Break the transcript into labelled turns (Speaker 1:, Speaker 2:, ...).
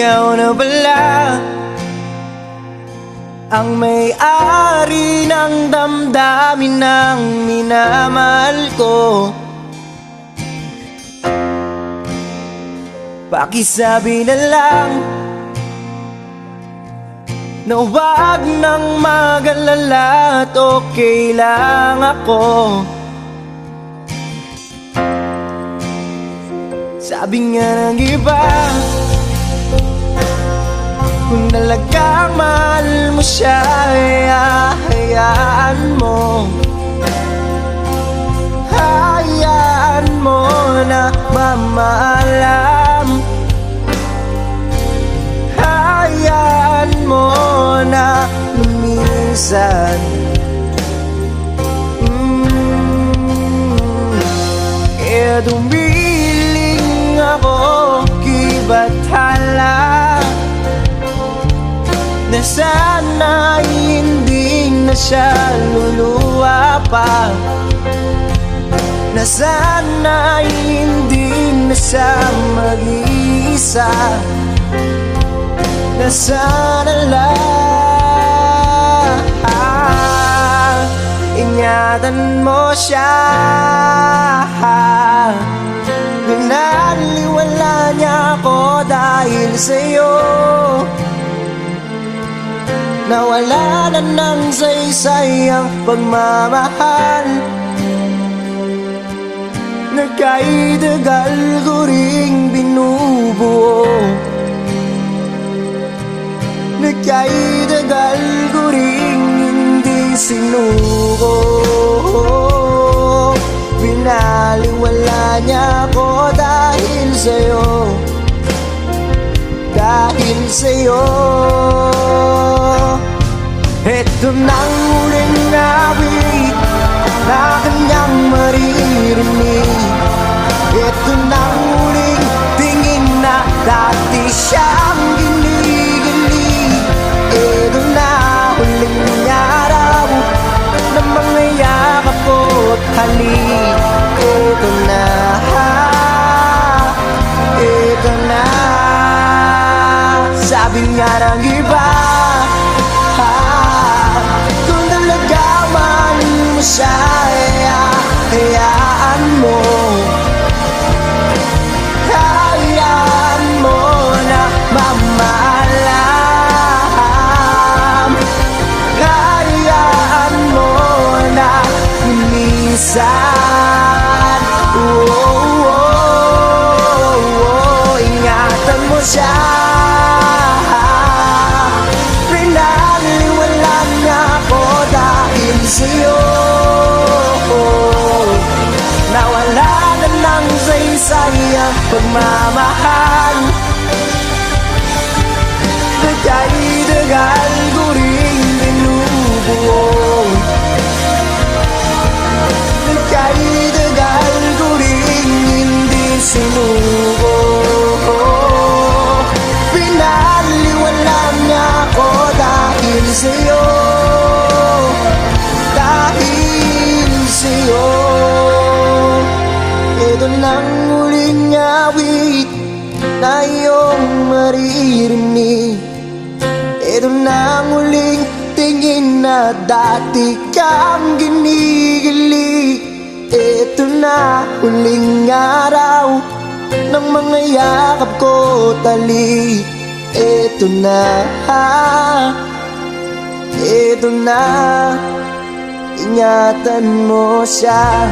Speaker 1: ikaw na pala ang may-ari ng damdamin ng minamahal ko. Pakisabi na lang na huwag nang mag-alala at okay lang ako. Sabi nga ng iba, kung talagang mahal mo siya, hayaan mo. Hayaan mo na mamaalam. Hayaan mo na lumisan. Kaya dumiling ako kay Bathala na sana'y hindi na siya luluwa pa, na sana'y hindi na siya mag-iisa, na sana lang ingatan mo siya. Pinaliwala niya ako dahil sa'yo, nawala na ng saysay ang pagmamahal na kahit tagal ko ring binubuo, na kahit tagal ko ring hindi sinuko. Binaliwala niya ako dahil sa'yo, dahil sa'yo. Ito nang huling awit na kanyang maririnig. Ito nang huling tingin na dati siyang ginigilig. Ito na huling araw na mga yakap ko't halik. Ito na, ito na. Sabi nga ng iba, kung talaga mahal mo siya, hayaan mo. Hayaan mo na mamaalam. Hayaan mo na lumisan. Ingatan mo siya. Pinaliwala niya ako dahil sa'yo, nawala na ng saysay ang pagmamahal na kahit tagal ko ring binubuo, na kahit tagal ko ring hindi sinuko. Pinaliwala niya ako dahil sa'yo, dahil sa'yo. Ito nang huling awit na iyong maririnig. Ito nang huling tingin na dati kang ginigilig. Ito na huling araw ng mga yakap ko tali. Ito na, ito na. Ingatan mo siya.